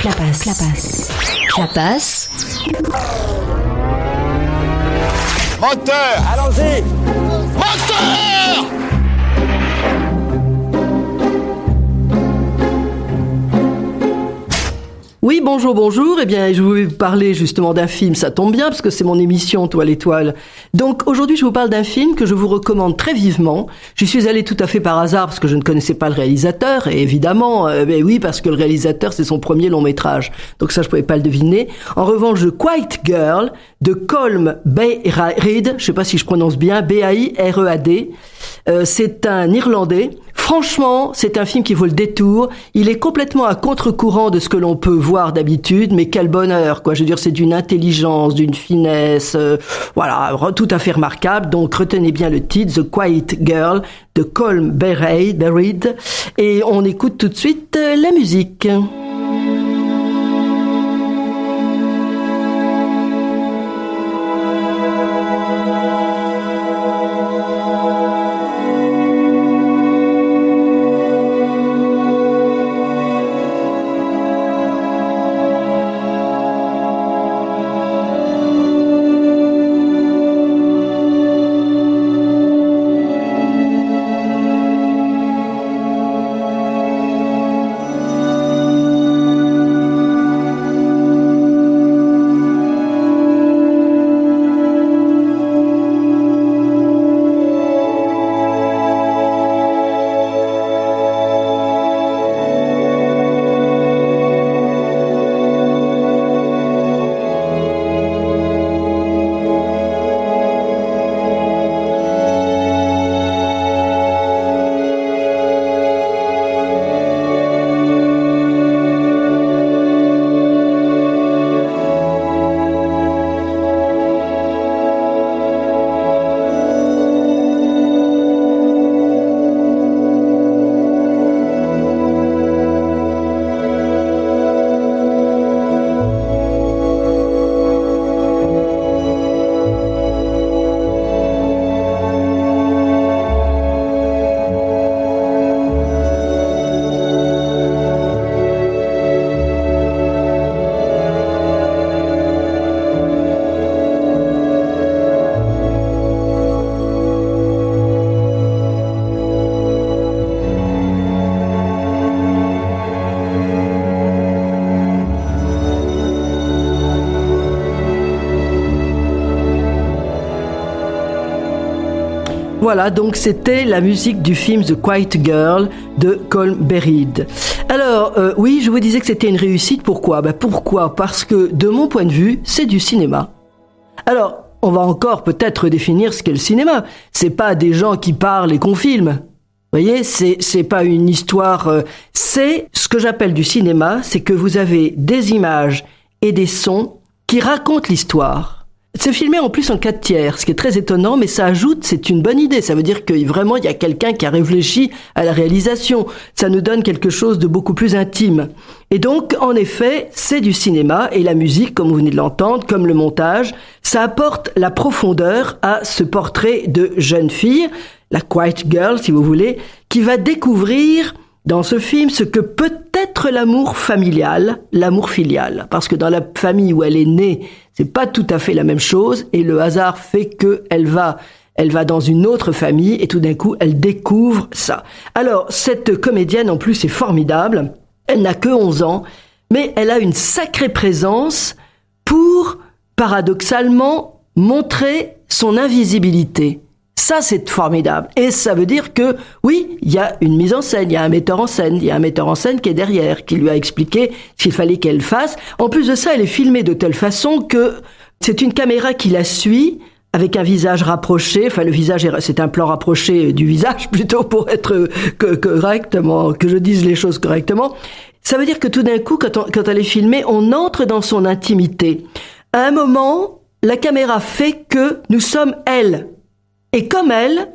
Clapas. Moteur! Allons-y! Moteur! Oui, bonjour. Eh bien, je voulais vous parler justement d'un film. Ça tombe bien parce que c'est mon émission Toile Étoile. Donc, aujourd'hui, je vous parle d'un film que je vous recommande très vivement. J'y suis allée tout à fait par hasard parce que je ne connaissais pas le réalisateur. Et évidemment, oui, parce que le réalisateur, c'est son premier long métrage. Donc ça, je pouvais pas le deviner. En revanche, The Quiet Girl de Colm Bairead, je sais pas si je prononce bien, Bairead. C'est un Irlandais. Franchement, c'est un film qui vaut le détour. Il est complètement à contre-courant de ce que l'on peut voir d'habitude, mais quel bonheur, quoi. Je veux dire, c'est d'une intelligence, d'une finesse, voilà, tout à fait remarquable. Donc, retenez bien le titre, The Quiet Girl, de Colm Bairead. Et on écoute tout de suite la musique. Voilà, donc c'était la musique du film The Quiet Girl de Colm Bairead. Alors, oui, je vous disais que c'était une réussite. Pourquoi ? Pourquoi ? Parce que, de mon point de vue, c'est du cinéma. Alors, on va encore peut-être définir ce qu'est le cinéma. C'est pas des gens qui parlent et qu'on filme. Vous voyez, c'est pas une histoire... c'est ce que j'appelle du cinéma, c'est que vous avez des images et des sons qui racontent l'histoire. C'est filmé en plus en 4/3, ce qui est très étonnant, mais ça ajoute, c'est une bonne idée. Ça veut dire que vraiment, il y a quelqu'un qui a réfléchi à la réalisation. Ça nous donne quelque chose de beaucoup plus intime. Et donc, en effet, c'est du cinéma, et la musique, comme vous venez de l'entendre, comme le montage, ça apporte la profondeur à ce portrait de jeune fille, la Quiet Girl, si vous voulez, qui va découvrir dans ce film ce que peut être l'amour familial, l'amour filial. Parce que dans la famille où elle est née, c'est pas tout à fait la même chose, et le hasard fait que elle va dans une autre famille, et tout d'un coup, elle découvre ça. Alors, cette comédienne, en plus, est formidable. Elle n'a que 11 ans, mais elle a une sacrée présence pour, paradoxalement, montrer son invisibilité. Ça, c'est formidable. Et ça veut dire que, oui, il y a une mise en scène, il y a un metteur en scène, il y a un metteur en scène qui est derrière, qui lui a expliqué ce qu'il fallait qu'elle fasse. En plus de ça, elle est filmée de telle façon que c'est une caméra qui la suit, avec un visage rapproché, enfin le visage, c'est un plan rapproché du visage plutôt pour être correctement, que je dise les choses correctement. Ça veut dire que tout d'un coup, quand elle est filmée, on entre dans son intimité. À un moment, la caméra fait que nous sommes elle. Et comme elle,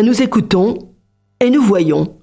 nous écoutons et nous voyons.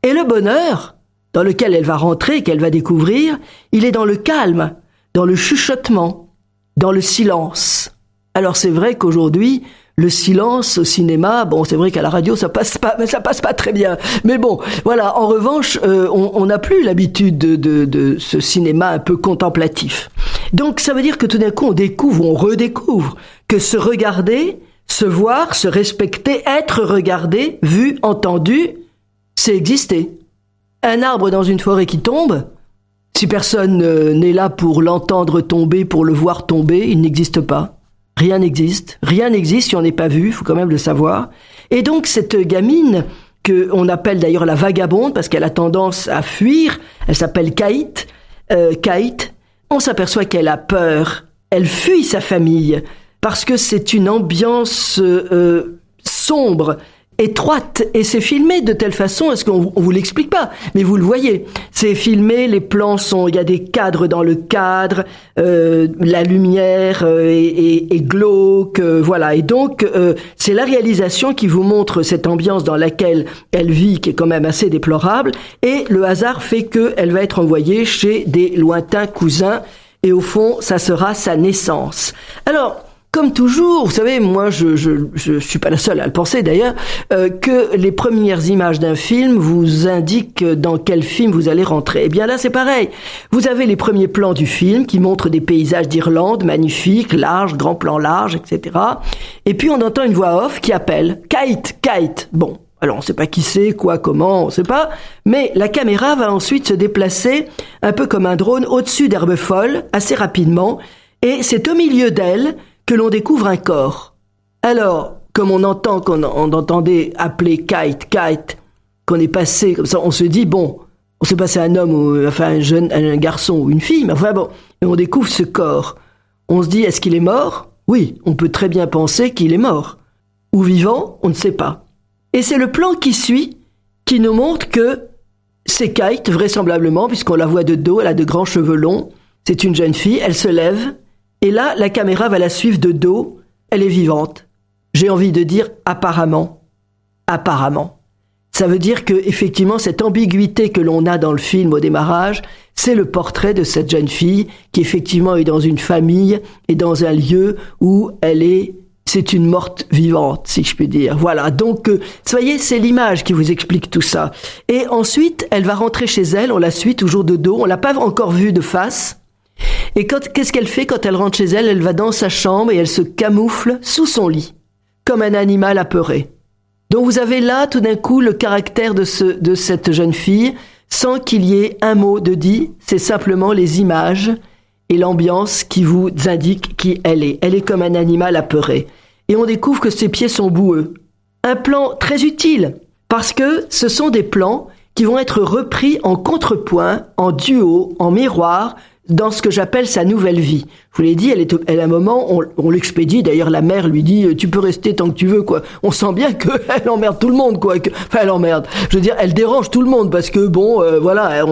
Et le bonheur dans lequel elle va rentrer, qu'elle va découvrir, il est dans le calme, dans le chuchotement, dans le silence. Alors c'est vrai qu'aujourd'hui, Le silence au cinéma, bon, c'est vrai qu'à la radio ça passe pas très bien. Mais bon, voilà. En revanche, on n'a plus l'habitude de ce cinéma un peu contemplatif. Donc ça veut dire que tout d'un coup on découvre, on redécouvre que se regarder, se voir, se respecter, être regardé, vu, entendu, c'est exister. Un arbre dans une forêt qui tombe, si personne n'est là pour l'entendre tomber, pour le voir tomber, il n'existe pas. Rien n'existe si on n'est pas vu, il faut quand même le savoir. Et donc cette gamine, qu'on appelle d'ailleurs la vagabonde, parce qu'elle a tendance à fuir, elle s'appelle Kate, on s'aperçoit qu'elle a peur, elle fuit sa famille, parce que c'est une ambiance sombre, étroite, et c'est filmé de telle façon, est-ce qu'on vous l'explique pas, mais vous le voyez, c'est filmé, les plans il y a des cadres dans le cadre, la lumière est glauque, voilà, et donc c'est la réalisation qui vous montre cette ambiance dans laquelle elle vit, qui est quand même assez déplorable, et le hasard fait qu'elle va être envoyée chez des lointains cousins, et au fond, ça sera sa naissance. Alors, comme toujours, vous savez, moi je suis pas la seule à le penser d'ailleurs, que les premières images d'un film vous indiquent dans quel film vous allez rentrer. Eh bien là c'est pareil. Vous avez les premiers plans du film qui montrent des paysages d'Irlande magnifiques, larges, grands plans larges, etc. Et puis on entend une voix off qui appelle Kate. Bon, alors on sait pas qui c'est, quoi, comment, on sait pas. Mais la caméra va ensuite se déplacer un peu comme un drone au-dessus d'herbes folles, assez rapidement. Et c'est au milieu d'elle que l'on découvre un corps. Alors, comme on entendait appeler Kate, qu'on est passé comme ça, on se dit, bon, on s'est passé un homme, un garçon ou une fille, mais enfin bon, et on découvre ce corps. On se dit, est-ce qu'il est mort? Oui, on peut très bien penser qu'il est mort. Ou vivant, on ne sait pas. Et c'est le plan qui suit, qui nous montre que c'est Kate, vraisemblablement, puisqu'on la voit de dos, elle a de grands cheveux longs, c'est une jeune fille, elle se lève, et là, la caméra va la suivre de dos. Elle est vivante. J'ai envie de dire apparemment. Apparemment. Ça veut dire que, effectivement, cette ambiguïté que l'on a dans le film au démarrage, c'est le portrait de cette jeune fille qui, effectivement, est dans une famille et dans un lieu où c'est une morte vivante, si je puis dire. Voilà. Donc, voyez, c'est l'image qui vous explique tout ça. Et ensuite, elle va rentrer chez elle. On la suit toujours de dos. On l'a pas encore vue de face. Et qu'est-ce qu'elle fait quand elle rentre chez elle? Elle va dans sa chambre et elle se camoufle sous son lit, comme un animal apeuré. Donc vous avez là tout d'un coup le caractère de cette jeune fille, sans qu'il y ait un mot de dit, c'est simplement les images et l'ambiance qui vous indiquent qui elle est. Elle est comme un animal apeuré. Et on découvre que ses pieds sont boueux. Un plan très utile, parce que ce sont des plans qui vont être repris en contrepoint, en duo, en miroir, dans ce que j'appelle sa nouvelle vie. Je vous l'ai dit, elle à un moment, on l'expédie, d'ailleurs la mère lui dit, tu peux rester tant que tu veux, quoi. On sent bien qu'elle emmerde tout le monde, quoi. Elle emmerde. Je veux dire, elle dérange tout le monde, parce que bon, voilà,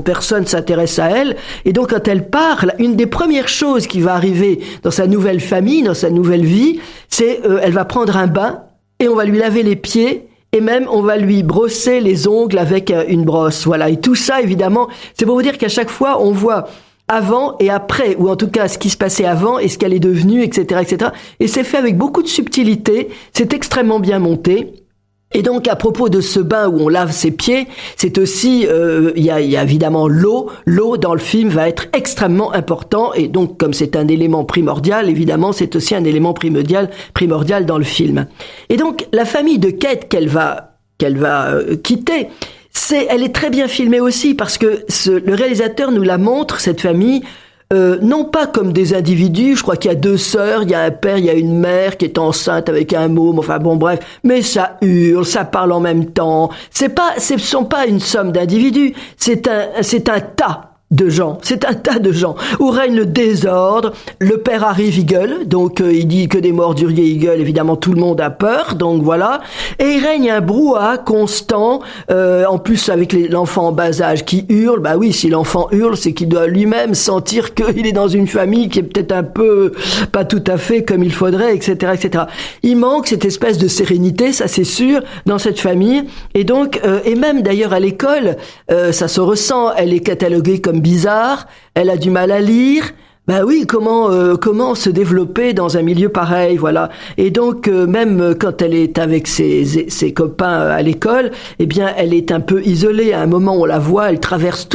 personne s'intéresse à elle. Et donc, quand elle part, une des premières choses qui va arriver dans sa nouvelle famille, dans sa nouvelle vie, c'est, elle va prendre un bain, et on va lui laver les pieds, et même on va lui brosser les ongles avec une brosse. Voilà. Et tout ça, évidemment, c'est pour vous dire qu'à chaque fois, on voit avant et après, ou en tout cas ce qui se passait avant et ce qu'elle est devenue, etc., etc. Et c'est fait avec beaucoup de subtilité, c'est extrêmement bien monté. Et donc, à propos de ce bain où on lave ses pieds, c'est aussi, il y a évidemment l'eau. L'eau dans le film va être extrêmement important, et donc, comme c'est un élément primordial, évidemment, c'est aussi un élément primordial dans le film. Et donc, la famille de Kate qu'elle va quitter, elle est très bien filmée aussi, parce que le réalisateur nous la montre, cette famille, non pas comme des individus. Je crois qu'il y a 2 sœurs, il y a un père, il y a une mère qui est enceinte avec un môme, enfin bon bref, mais ça hurle, ça parle en même temps. Ce sont pas une somme d'individus, c'est un tas de gens, c'est un tas de gens où règne le désordre. Le père arrive, il gueule, donc il dit que des morduriers, il gueule, évidemment tout le monde a peur, donc voilà, et il règne un brouhaha constant, en plus avec l'enfant en bas âge qui hurle. Bah oui, si l'enfant hurle, c'est qu'il doit lui-même sentir qu'il est dans une famille qui est peut-être un peu pas tout à fait comme il faudrait, etc., etc. Il manque cette espèce de sérénité, ça c'est sûr, dans cette famille, et donc et même d'ailleurs à l'école, ça se ressent, elle est cataloguée comme bizarre, elle a du mal à lire, Ben oui, comment se développer dans un milieu pareil, voilà. Et donc même quand elle est avec ses copains à l'école, eh bien elle est un peu isolée. À un moment, on la voit, elle traverse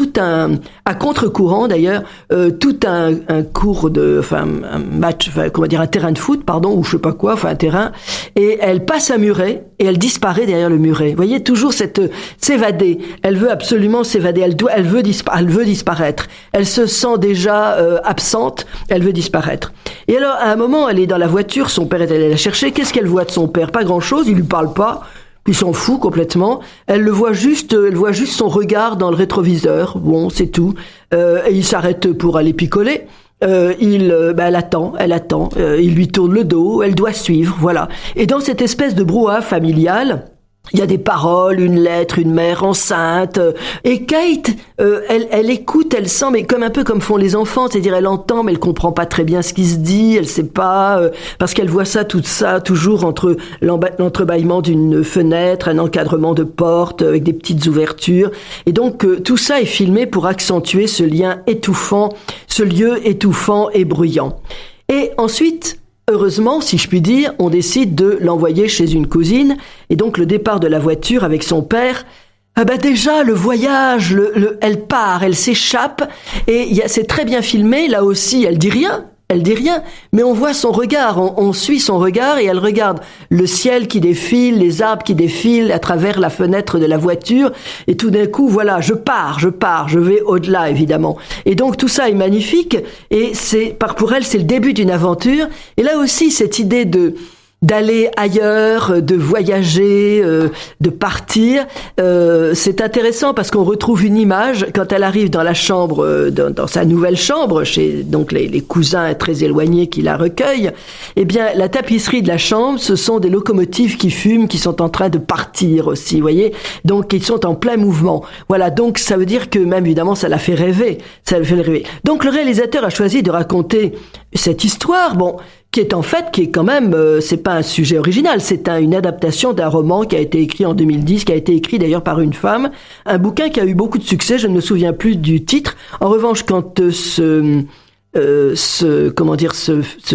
à contre-courant d'ailleurs, tout un cours un match, un terrain de foot, pardon, ou je sais pas quoi, un terrain, et elle passe un muret et elle disparaît derrière le muret. Vous voyez, toujours s'évader. Elle veut absolument s'évader. Elle veut disparaître. Elle se sent déjà absente. Elle veut disparaître. Et alors, à un moment, elle est dans la voiture, son père est allé la chercher. Qu'est-ce qu'elle voit de son père? Pas grand-chose, il lui parle pas, puis il s'en fout complètement. Elle voit juste son regard dans le rétroviseur. Bon, c'est tout. Et il s'arrête pour aller picoler. Elle attend. Il lui tourne le dos, elle doit suivre, voilà. Et dans cette espèce de brouhaha familial, il y a des paroles, une lettre, une mère enceinte. Et Kate, elle écoute, elle sent, mais un peu comme font les enfants, c'est-à-dire elle entend, mais elle comprend pas très bien ce qui se dit, elle sait pas, parce qu'elle voit tout ça, toujours entre l'entrebâillement d'une fenêtre, un encadrement de porte, avec des petites ouvertures. Et donc, tout ça est filmé pour accentuer ce lien étouffant, ce lieu étouffant et bruyant. Et ensuite, heureusement, si je puis dire, on décide de l'envoyer chez une cousine. Et donc, le départ de la voiture avec son père, déjà, le voyage, elle part, elle s'échappe. Et c'est très bien filmé. Là aussi, elle dit rien, mais on voit son regard, on suit son regard et elle regarde le ciel qui défile, les arbres qui défilent à travers la fenêtre de la voiture et tout d'un coup, voilà, je pars, je vais au-delà évidemment. Et donc tout ça est magnifique et pour elle, c'est le début d'une aventure. Et là aussi, cette idée d'aller ailleurs, de voyager, de partir. C'est intéressant parce qu'on retrouve une image quand elle arrive dans la chambre, dans sa nouvelle chambre, chez donc les cousins très éloignés qui la recueillent. Eh bien, la tapisserie de la chambre, ce sont des locomotives qui fument, qui sont en train de partir aussi, vous voyez. Donc, ils sont en plein mouvement. Voilà, donc ça veut dire que même évidemment, ça la fait rêver. Donc, le réalisateur a choisi de raconter cette histoire, qui est quand même, c'est pas un sujet original, c'est une adaptation d'un roman qui a été écrit en 2010, qui a été écrit d'ailleurs par une femme, un bouquin qui a eu beaucoup de succès, je ne me souviens plus du titre. En revanche, quand ce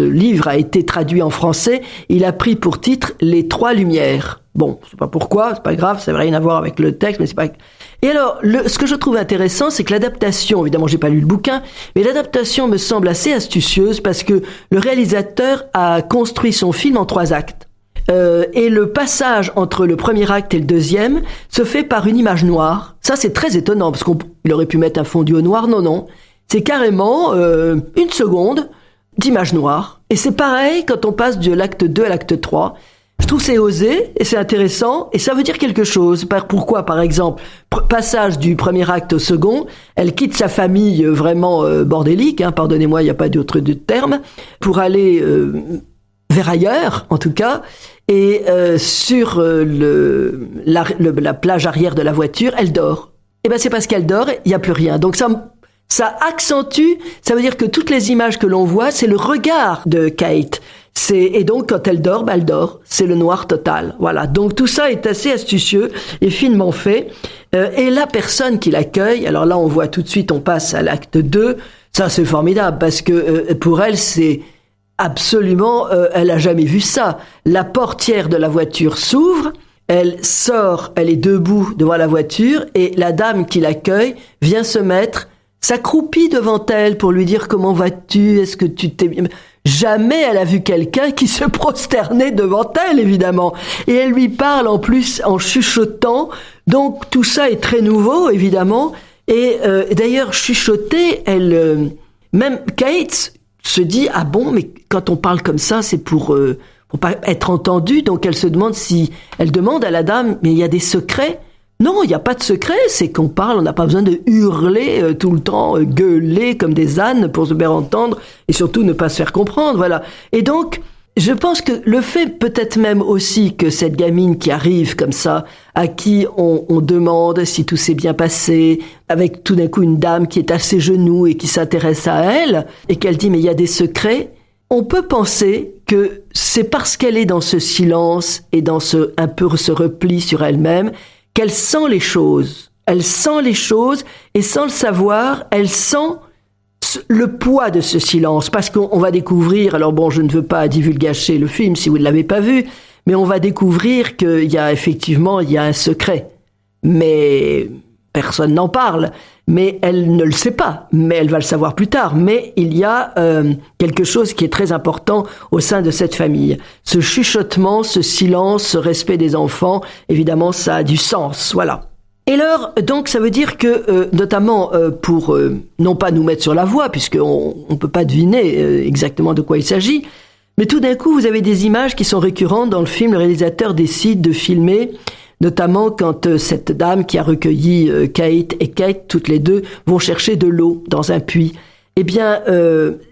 livre a été traduit en français, il a pris pour titre Les Trois Lumières. Bon, je sais pas pourquoi, c'est pas grave, ça n'a rien à voir avec le texte, mais c'est pas... Et alors, ce que je trouve intéressant, c'est que l'adaptation, évidemment, j'ai pas lu le bouquin, mais l'adaptation me semble assez astucieuse parce que le réalisateur a construit son film en 3 actes. Et le passage entre le premier acte et le deuxième se fait par une image noire. Ça, c'est très étonnant parce qu'il aurait pu mettre un fondu au noir. Non. C'est carrément 1 seconde d'image noire. Et c'est pareil quand on passe de l'acte 2 à l'acte 3. Je trouve c'est osé et c'est intéressant et ça veut dire quelque chose. Pourquoi, par exemple, passage du premier acte au second, elle quitte sa famille vraiment bordélique, pardonnez-moi, il n'y a pas d'autre terme, pour aller vers ailleurs, en tout cas, et sur la plage arrière de la voiture, elle dort. Et c'est parce qu'elle dort, il n'y a plus rien. Donc ça accentue, ça veut dire que toutes les images que l'on voit, c'est le regard de Kate. Et donc, quand elle dort, elle dort. C'est le noir total. Voilà. Donc, tout ça est assez astucieux et finement fait. Et la personne qui l'accueille, alors là, on voit tout de suite, on passe à l'acte 2. Ça, c'est formidable parce que pour elle, c'est absolument, elle a jamais vu ça. La portière de la voiture s'ouvre. Elle sort, elle est debout devant la voiture et la dame qui l'accueille vient s'accroupit devant elle pour lui dire comment vas-tu, est-ce que tu t'es bien... Jamais elle a vu quelqu'un qui se prosternait devant elle, évidemment. Et elle lui parle en plus en chuchotant. Donc tout ça est très nouveau, évidemment. Et d'ailleurs, chuchoter, même Kate se dit, ah bon, mais quand on parle comme ça, c'est pour pas être entendue. Donc elle demande à la dame, mais il y a des secrets? Non, il n'y a pas de secret, c'est qu'on parle, on n'a pas besoin de hurler tout le temps, gueuler comme des ânes pour se faire entendre et surtout ne pas se faire comprendre, voilà. Et donc, je pense que le fait peut-être même aussi que cette gamine qui arrive comme ça, à qui on demande si tout s'est bien passé, avec tout d'un coup une dame qui est à ses genoux et qui s'intéresse à elle, et qu'elle dit mais il y a des secrets, on peut penser que c'est parce qu'elle est dans ce silence et dans un peu ce repli sur elle-même, qu'elle sent les choses. Elle sent les choses et sans le savoir, elle sent le poids de ce silence, parce qu'on va découvrir, alors bon, je ne veux pas divulgacher le film si vous ne l'avez pas vu, mais on va découvrir qu'il y a effectivement, il y a un secret. Mais personne n'en parle, mais elle ne le sait pas, mais elle va le savoir plus tard. Mais il y a quelque chose qui est très important au sein de cette famille. Ce chuchotement, ce silence, ce respect des enfants, évidemment, ça a du sens, voilà. Et alors, donc, ça veut dire que, notamment pour non pas nous mettre sur la voie, puisqu'on ne peut pas deviner exactement de quoi il s'agit, mais tout d'un coup, vous avez des images qui sont récurrentes dans le film. Le réalisateur décide de filmer, notamment quand cette dame qui a recueilli Kate et Kate, toutes les deux, vont chercher de l'eau dans un puits. Eh bien,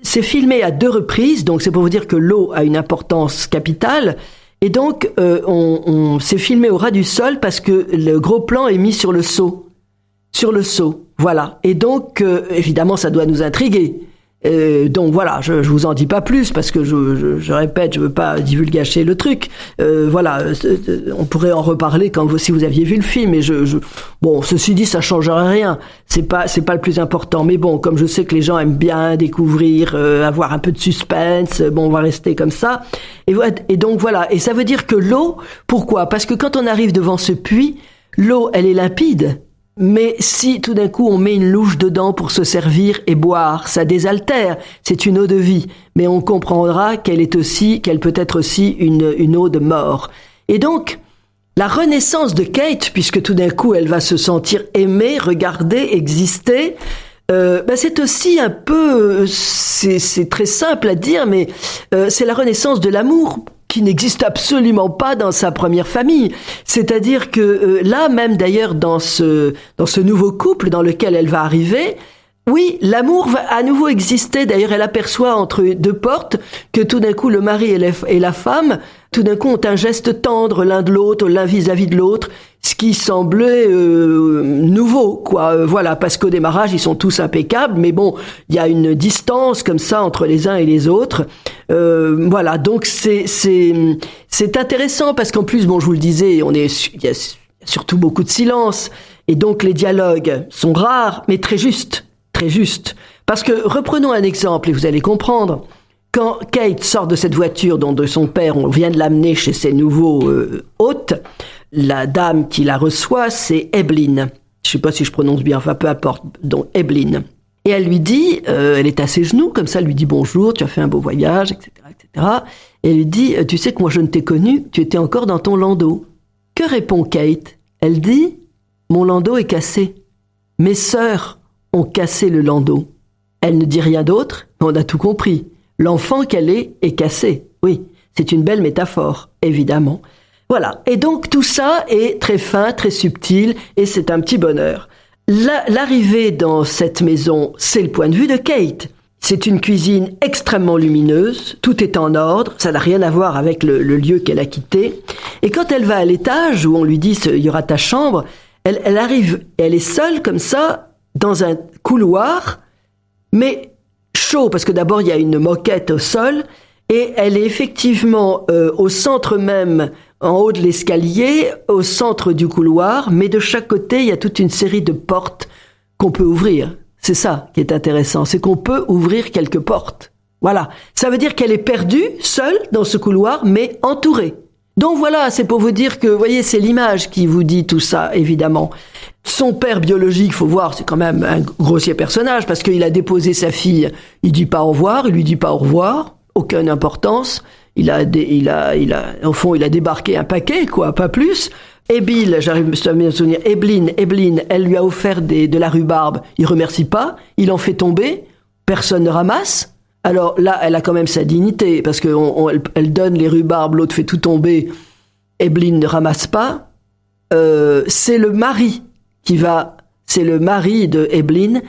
c'est filmé à 2 reprises, donc c'est pour vous dire que l'eau a une importance capitale. Et donc, on s'est filmé au ras du sol parce que le gros plan est mis sur le seau. Sur le seau, voilà. Et donc, évidemment, ça doit nous intriguer. Donc voilà, je vous en dis pas plus parce que je répète, je veux pas divulgacher le truc. Voilà, on pourrait en reparler si vous aviez vu le film. Et bon, ceci dit, ça changerait rien. C'est pas le plus important. Mais bon, comme je sais que les gens aiment bien découvrir, avoir un peu de suspense, bon, on va rester comme ça. Et donc voilà. Et ça veut dire que l'eau, pourquoi ? Parce que quand on arrive devant ce puits, l'eau, elle est limpide. Mais si tout d'un coup on met une louche dedans pour se servir et boire, ça désaltère, c'est une eau de vie, mais on comprendra qu'elle peut être aussi une eau de mort. Et donc, la renaissance de Kate, puisque tout d'un coup elle va se sentir aimée, regardée, exister, c'est aussi un peu, c'est très simple à dire, mais c'est la renaissance de l'amour, qui n'existe absolument pas dans sa première famille. C'est-à-dire que là, même d'ailleurs dans ce nouveau couple dans lequel elle va arriver, oui, l'amour va à nouveau exister. D'ailleurs, elle aperçoit entre 2 portes que tout d'un coup, le mari et la femme, tout d'un coup, ont un geste tendre l'un de l'autre, l'un vis-à-vis de l'autre, ce qui semblait nouveau, quoi. Voilà, parce qu'au démarrage, ils sont tous impeccables, mais bon, il y a une distance comme ça entre les uns et les autres. Voilà, donc c'est intéressant parce qu'en plus, bon, je vous le disais, il y a surtout beaucoup de silence, et donc les dialogues sont rares, mais très justes. Très juste. Parce que, reprenons un exemple et vous allez comprendre. Quand Kate sort de cette voiture dont de son père, on vient de l'amener chez ses nouveaux hôtes, la dame qui la reçoit, c'est Evelyn. Je ne sais pas si je prononce bien, enfin peu importe, donc Evelyn. Et elle lui dit, elle est à ses genoux, comme ça, elle lui dit bonjour, tu as fait un beau voyage, etc., etc. Et elle lui dit, tu sais que moi je ne t'ai connu, tu étais encore dans ton landau. Que répond Kate ? Elle dit, mon landau est cassé. Mes sœurs ont cassé le landau. Elle ne dit rien d'autre, mais on a tout compris. L'enfant qu'elle est cassé. Oui, c'est une belle métaphore, évidemment. Voilà, et donc tout ça est très fin, très subtil, et c'est un petit bonheur. L'arrivée dans cette maison, c'est le point de vue de Kate. C'est une cuisine extrêmement lumineuse, tout est en ordre, ça n'a rien à voir avec le lieu qu'elle a quitté. Et quand elle va à l'étage, où on lui dit « il y aura ta chambre », elle arrive, elle est seule comme ça, dans un couloir, mais chaud, parce que d'abord il y a une moquette au sol, et elle est effectivement au centre même, en haut de l'escalier, au centre du couloir, mais de chaque côté il y a toute une série de portes qu'on peut ouvrir. C'est ça qui est intéressant, c'est qu'on peut ouvrir quelques portes. Voilà, ça veut dire qu'elle est perdue, seule, dans ce couloir, mais entourée. Donc voilà, c'est pour vous dire que, vous voyez, c'est l'image qui vous dit tout ça, évidemment. Son père biologique, faut voir, c'est quand même un grossier personnage, parce qu'il a déposé sa fille, il dit pas au revoir, il lui dit pas au revoir, aucune importance. Au fond, il a débarqué un paquet, quoi, pas plus. Et Bill, j'arrive à me souvenir, Evelyn, elle lui a offert de la rhubarbe, il remercie pas, il en fait tomber, personne ne ramasse. Alors là, elle a quand même sa dignité, parce qu'elle donne les rhubarbes, l'autre fait tout tomber, Evelyn ne ramasse pas. C'est le mari de Evelyn,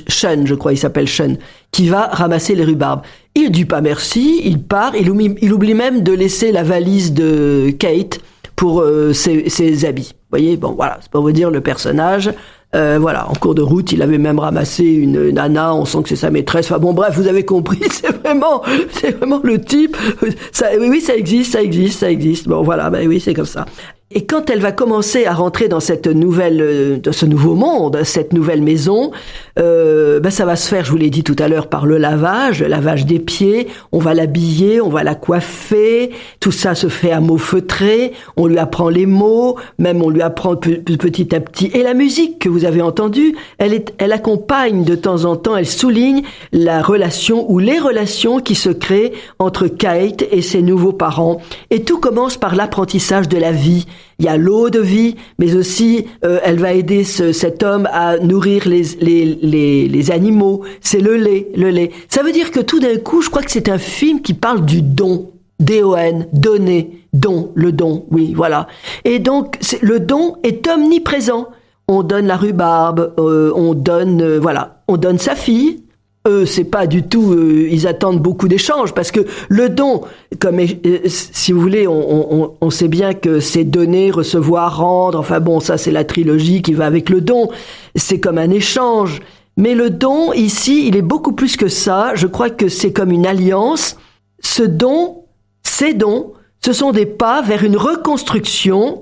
Sean, je crois, il s'appelle Sean, qui va ramasser les rhubarbes. Il dit pas merci, il part, il oublie même de laisser la valise de Kate pour ses habits. Vous voyez, bon voilà, c'est pour vous dire le personnage. Voilà, en cours de route, il avait même ramassé une nana, on sent que c'est sa maîtresse. Enfin bon, bref, vous avez compris, c'est vraiment le type. Ça, oui, ça existe. Bon, voilà, oui, c'est comme ça. Et quand elle va commencer à rentrer dans cette nouvelle, dans ce nouveau monde, cette nouvelle maison, ça va se faire, je vous l'ai dit tout à l'heure, par le lavage des pieds. On va l'habiller, on va la coiffer. Tout ça se fait à mots feutrés. On lui apprend les mots, même on lui apprend petit à petit. Et la musique que vous avez entendue, elle accompagne de temps en temps, elle souligne la relation ou les relations qui se créent entre Kate et ses nouveaux parents. Et tout commence par l'apprentissage de la vie. Il y a l'eau de vie, mais aussi elle va aider cet homme à nourrir les animaux. C'est le lait. Ça veut dire que tout d'un coup, je crois que c'est un film qui parle du don. D-O-N, donner, don, le don, oui, voilà. Et donc, le don est omniprésent. On donne la rhubarbe, on donne sa fille. C'est pas du tout, ils attendent beaucoup d'échanges parce que le don, comme si vous voulez, on sait bien que c'est donner, recevoir, rendre. Enfin bon, ça c'est la trilogie qui va avec le don. C'est comme un échange. Mais le don ici, il est beaucoup plus que ça. Je crois que c'est comme une alliance. Ces dons, ce sont des pas vers une reconstruction.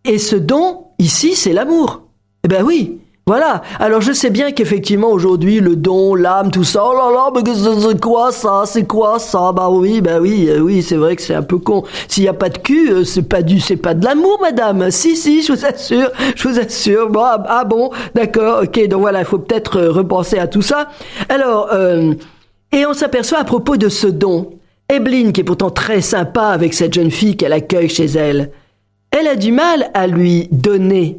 Et ce don ici, c'est l'amour. Eh ben oui. Voilà. Alors je sais bien qu'effectivement aujourd'hui le don, l'âme, tout ça, oh là là, mais c'est quoi ça? C'est quoi ça? Oui, c'est vrai que c'est un peu con. S'il y a pas de cul, c'est pas de l'amour, madame. Si, je vous assure. Bon, bon, d'accord, ok. Donc voilà, il faut peut-être repenser à tout ça. Alors, et on s'aperçoit à propos de ce don, Evelyn, qui est pourtant très sympa avec cette jeune fille qu'elle accueille chez elle, elle a du mal à lui donner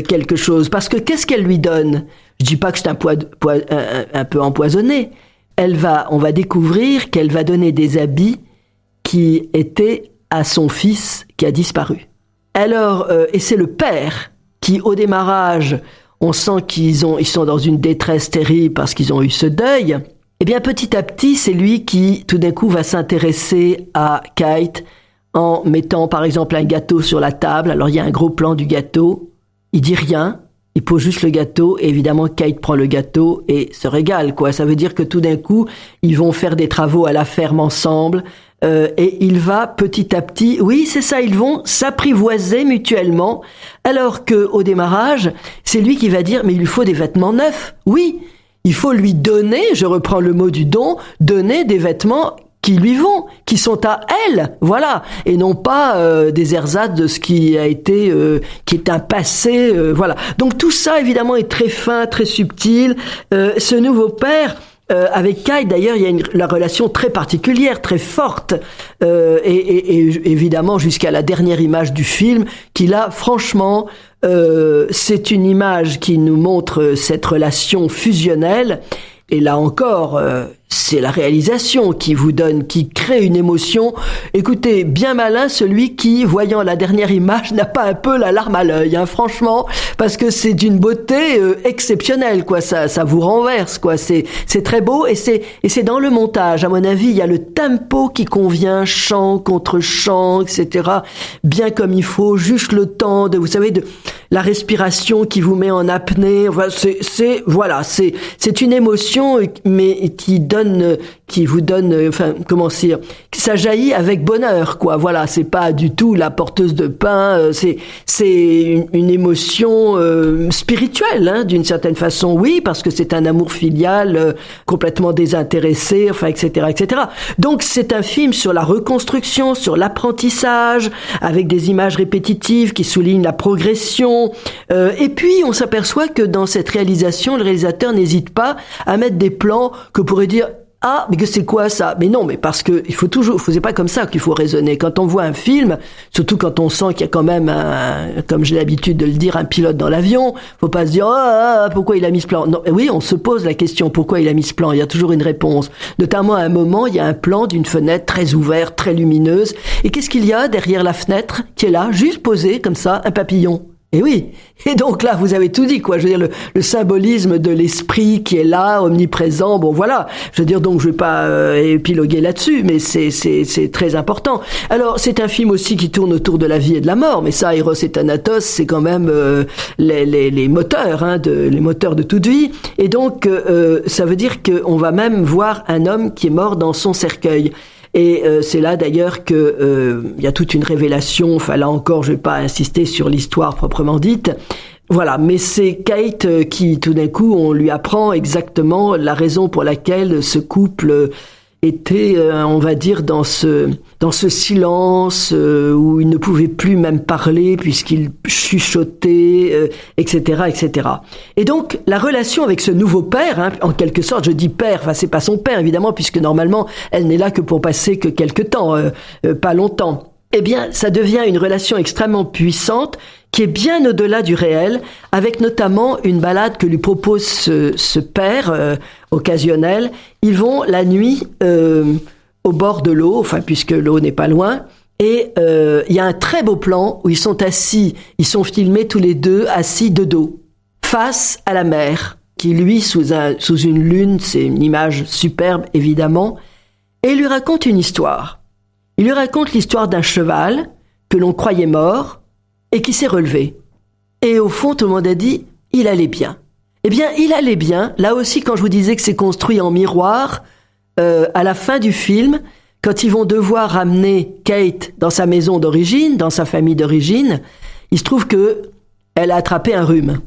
quelque chose, parce que qu'est-ce qu'elle lui donne? Je dis pas que c'est un peu empoisonné. On va découvrir qu'elle va donner des habits qui étaient à son fils qui a disparu. Alors, et c'est le père qui, au démarrage, on sent qu'ils sont dans une détresse terrible parce qu'ils ont eu ce deuil. Eh bien, petit à petit, c'est lui qui, tout d'un coup, va s'intéresser à Kate en mettant, par exemple, un gâteau sur la table. Alors, il y a un gros plan du gâteau. Il dit rien, il pose juste le gâteau et évidemment Kate prend le gâteau et se régale, quoi. Ça veut dire que tout d'un coup, ils vont faire des travaux à la ferme ensemble et il va petit à petit, oui c'est ça, ils vont s'apprivoiser mutuellement alors que au démarrage, c'est lui qui va dire mais il lui faut des vêtements neufs. Oui, il faut lui donner, je reprends le mot du don, donner des vêtements qui lui vont, qui sont à elle, voilà, et non pas des ersatz de ce qui a été, qui est un passé, voilà. Donc tout ça évidemment est très fin, très subtil. Ce nouveau père avec Kate, d'ailleurs, il y a la relation très particulière, très forte, et évidemment jusqu'à la dernière image du film, qui là, franchement, c'est une image qui nous montre cette relation fusionnelle. Et là encore, c'est la réalisation qui crée une émotion. Écoutez, bien malin celui qui, voyant la dernière image, n'a pas un peu la larme à l'œil, hein, franchement, parce que c'est d'une beauté exceptionnelle, quoi. Ça vous renverse, quoi. C'est très beau et c'est dans le montage. À mon avis, il y a le tempo qui convient, chant contre chant, etc. Bien comme il faut, juste le temps de la respiration qui vous met en apnée. Enfin, c'est une émotion, mais qui vous donne, enfin, comment dire, ça jaillit avec bonheur, quoi. Voilà, c'est pas du tout la porteuse de pain, c'est une émotion spirituelle, hein, d'une certaine façon, oui, parce que c'est un amour filial complètement désintéressé, enfin, etc., etc. Donc, c'est un film sur la reconstruction, sur l'apprentissage, avec des images répétitives qui soulignent la progression. Et puis, on s'aperçoit que dans cette réalisation, le réalisateur n'hésite pas à mettre des plans que pourrait dire ah, mais que c'est quoi ça? Mais non, mais parce que c'est pas comme ça qu'il faut raisonner. Quand on voit un film, surtout quand on sent qu'il y a quand même comme j'ai l'habitude de le dire, un pilote dans l'avion, faut pas se dire pourquoi il a mis ce plan. Non, oui, on se pose la question pourquoi il a mis ce plan. Il y a toujours une réponse. Notamment à un moment, il y a un plan d'une fenêtre très ouverte, très lumineuse. Et qu'est-ce qu'il y a derrière la fenêtre qui est là, juste posé comme ça, un papillon? Et oui. Et donc là, vous avez tout dit, quoi. Je veux dire, le symbolisme de l'esprit qui est là, omniprésent. Bon, voilà. Je veux dire, donc, je vais pas épiloguer là-dessus, mais c'est très important. Alors, c'est un film aussi qui tourne autour de la vie et de la mort. Mais ça, Eros et Thanatos, c'est quand même les moteurs, hein, les moteurs de toute vie. Et donc, ça veut dire qu'on va même voir un homme qui est mort dans son cercueil. Et c'est là d'ailleurs que il y a toute une révélation. Enfin là encore, je vais pas insister sur l'histoire proprement dite. Voilà, mais c'est Kate qui, tout d'un coup, on lui apprend exactement la raison pour laquelle ce couple était, on va dire, dans ce silence où il ne pouvait plus même parler puisqu'il chuchotait, etc., etc. Et donc, la relation avec ce nouveau père, hein, en quelque sorte, je dis père, enfin, c'est pas son père, évidemment, puisque normalement, elle n'est là que pour passer que quelque temps, pas longtemps. Eh bien, ça devient une relation extrêmement puissante qui est bien au-delà du réel, avec notamment une balade que lui propose ce père occasionnel. Ils vont la nuit au bord de l'eau, enfin puisque l'eau n'est pas loin, et il y a un très beau plan où ils sont assis, ils sont filmés tous les deux assis de dos, face à la mer, qui lui sous une lune, c'est une image superbe évidemment, et il lui raconte une histoire. Il lui raconte l'histoire d'un cheval que l'on croyait mort, et qui s'est relevé. Et au fond, tout le monde a dit, il allait bien. Eh bien, il allait bien. Là aussi, quand je vous disais que c'est construit en miroir, à la fin du film, quand ils vont devoir ramener Kate dans sa maison d'origine, dans sa famille d'origine, il se trouve que elle a attrapé un rhume.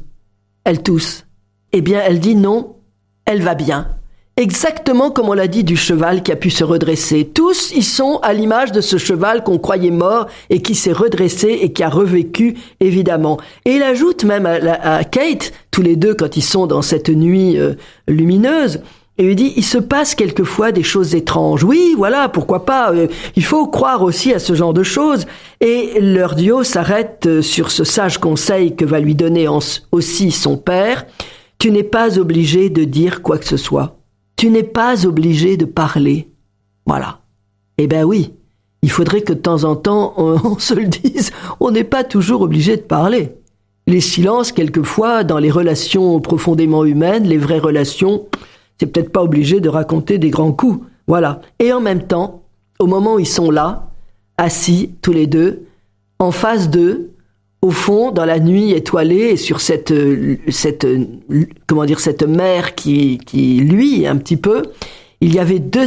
Elle tousse. Eh bien, elle dit non, elle va bien. Exactement comme on l'a dit du cheval qui a pu se redresser. Tous, ils sont à l'image de ce cheval qu'on croyait mort et qui s'est redressé et qui a revécu, évidemment. Et il ajoute même à Kate, tous les deux quand ils sont dans cette nuit lumineuse, et il dit, il se passe quelquefois des choses étranges. Oui, voilà, pourquoi pas. Il faut croire aussi à ce genre de choses. Et leur duo s'arrête sur ce sage conseil que va lui donner aussi son père. Tu n'es pas obligé de dire quoi que ce soit. Tu n'es pas obligé de parler. Voilà. Eh ben oui, il faudrait que de temps en temps, on se le dise, on n'est pas toujours obligé de parler. Les silences, quelquefois, dans les relations profondément humaines, les vraies relations, c'est peut-être pas obligé de raconter des grands coups. Voilà. Et en même temps, au moment où ils sont là, assis, tous les deux, en face d'eux, au fond, dans la nuit étoilée, et sur cette mer qui luit un petit peu, il y avait deux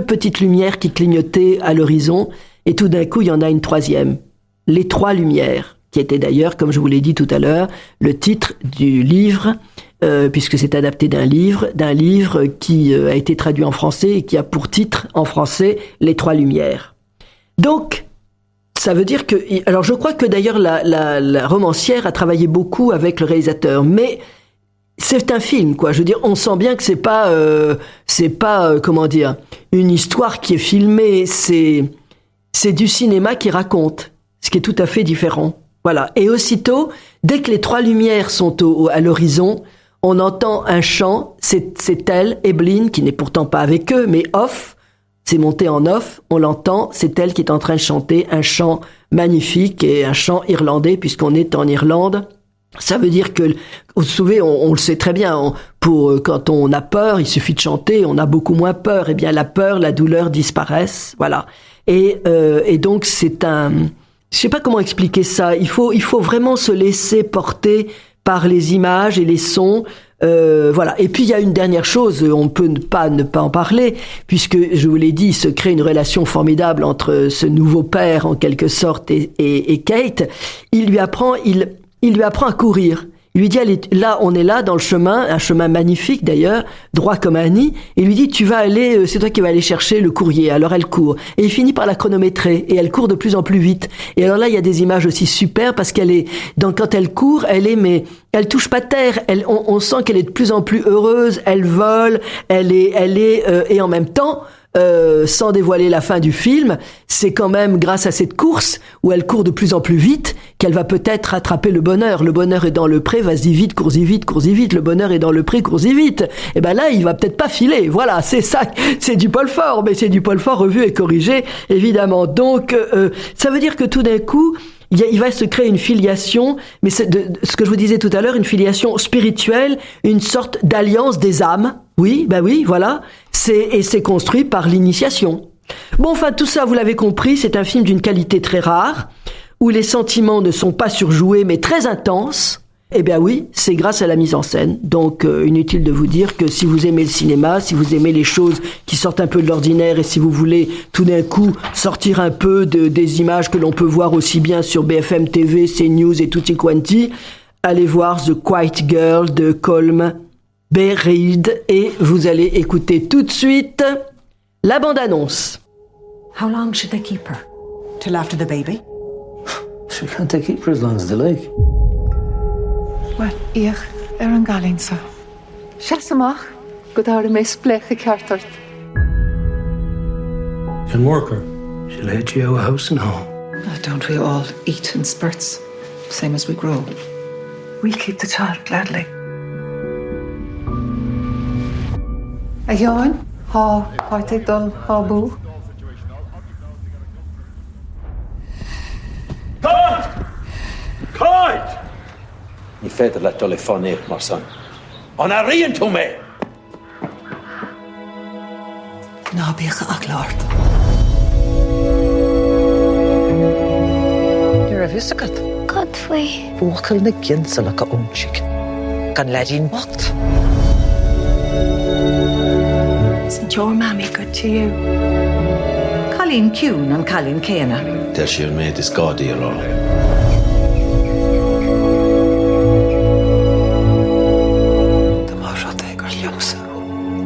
petites lumières qui clignotaient à l'horizon, et tout d'un coup, il y en a une troisième. Les trois lumières, qui était d'ailleurs, comme je vous l'ai dit tout à l'heure, le titre du livre, puisque c'est adapté d'un livre qui a été traduit en français et qui a pour titre en français Les Trois Lumières. Donc, ça veut dire que, alors je crois que d'ailleurs la romancière a travaillé beaucoup avec le réalisateur, mais c'est un film, quoi. Je veux dire, on sent bien que c'est pas comment dire, une histoire qui est filmée, c'est du cinéma qui raconte, ce qui est tout à fait différent. Voilà. Et aussitôt, dès que les trois lumières sont à l'horizon, on entend un chant, c'est elle, Ebeline, qui n'est pourtant pas avec eux, mais off, c'est monté en off, on l'entend, c'est elle qui est en train de chanter un chant magnifique et un chant irlandais puisqu'on est en Irlande. Ça veut dire que, vous vous souvenez, on le sait très bien, quand on a peur, il suffit de chanter, on a beaucoup moins peur. Eh bien, la peur, la douleur disparaissent, voilà. Et donc je sais pas comment expliquer ça. Il faut vraiment se laisser porter par les images et les sons. Voilà. Et puis il y a une dernière chose, on peut ne pas en parler, puisque je vous l'ai dit, il se crée une relation formidable entre ce nouveau père en quelque sorte et Kate. Il lui apprend à courir. Il lui dit, allez, là, on est là dans le chemin, un chemin magnifique d'ailleurs, droit comme un nid. Et il lui dit, c'est toi qui vas aller chercher le courrier. Alors elle court. Et il finit par la chronométrer. Et elle court de plus en plus vite. Et alors là, il y a des images aussi super parce quand elle court, mais elle touche pas terre. On sent qu'elle est de plus en plus heureuse. Elle vole. Et en même temps, sans dévoiler la fin du film, c'est quand même grâce à cette course où elle court de plus en plus vite qu'elle va peut-être attraper le bonheur. Le bonheur est dans le pré, vas-y vite, cours-y vite, cours-y vite. Le bonheur est dans le pré, cours-y vite. Et ben là, il va peut-être pas filer. Voilà, c'est ça, c'est du Paul Fort, mais c'est du Paul Fort revu et corrigé, évidemment. Donc, ça veut dire que tout d'un coup, il va se créer une filiation, mais c'est ce que je vous disais tout à l'heure, une filiation spirituelle, une sorte d'alliance des âmes. Oui, voilà. C'est construit par l'initiation. Bon, enfin, tout ça, vous l'avez compris, c'est un film d'une qualité très rare, où les sentiments ne sont pas surjoués, mais très intenses. Eh bien oui, c'est grâce à la mise en scène. Donc inutile de vous dire que si vous aimez le cinéma, si vous aimez les choses qui sortent un peu de l'ordinaire et si vous voulez tout d'un coup sortir un peu des images que l'on peut voir aussi bien sur BFM TV, CNews et tutti quanti, allez voir The Quiet Girl de Colm Beried et vous allez écouter tout de suite la bande-annonce. How long should they keep her? Till after the baby? Sure, can't they keep her as long as they like? Wel, ich an galinsa. Siasamach, godar me splech y cartart. Can work her. She'll hit you out of house and home. Don't we all eat in spurts, same as we grow? We'll keep the child gladly. A yawn, ha, te dul, ha boo. Clyde! Ni féidir le telefonéir mar san. An a rion tú mé! Na bícha ach lárt. You're a visigat. Godfrey. Búchail na ginsa le go únsig. Gan ledín wacht. Isn't your mammy good to you? Colleen Kuhn and Colleen Cana. Der siúr méid is gádaí ará. Tá má rud é gur leomsa.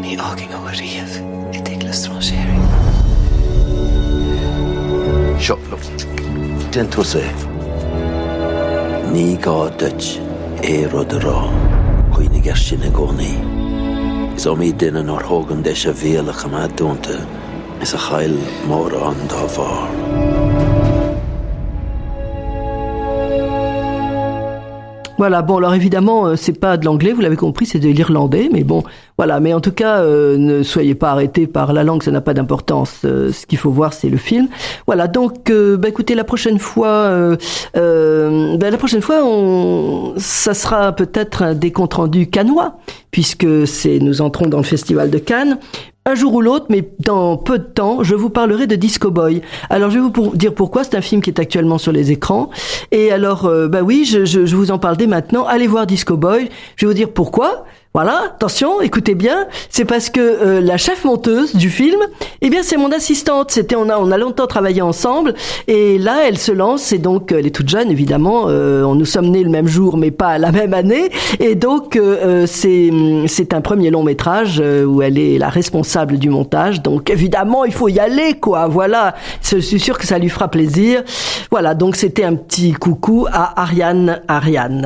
Ní ágin ó a riamh I dtí le stráséirí. Seo, den tú sé. Ní gá duit é rud ará. Chuoine gar sin na gcónaí. Is om í duine nóir thógam de a bhéalach am dúnta. Is a chail mór an dá bhar. Voilà, bon, alors évidemment, c'est pas de l'anglais, vous l'avez compris, c'est de l'irlandais, mais bon, voilà. Mais en tout cas, ne soyez pas arrêtés par la langue, ça n'a pas d'importance. Ce qu'il faut voir, c'est le film. Voilà, donc, écoutez, la prochaine fois, ça sera peut-être des comptes rendus cannois, puisque nous entrons dans le festival de Cannes. Un jour ou l'autre, mais dans peu de temps, je vous parlerai de Disco Boy. Alors, je vais vous dire pourquoi. C'est un film qui est actuellement sur les écrans. Et alors, oui, je vous en parle dès maintenant. Allez voir Disco Boy. Je vais vous dire pourquoi. Voilà, attention, écoutez bien. C'est parce que la chef monteuse du film, eh bien, c'est mon assistante. On a longtemps travaillé ensemble. Et là, elle se lance. Et donc, elle est toute jeune, évidemment. Nous sommes nés le même jour, mais pas la même année. Et donc, c'est un premier long métrage où elle est la responsable du montage. Donc, évidemment, il faut y aller, quoi. Voilà. Je suis sûre que ça lui fera plaisir. Voilà. Donc, c'était un petit coucou à Ariane.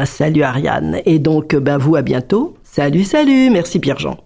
Salut, Ariane. Et donc, vous, à bientôt. Salut, merci Pierre-Jean.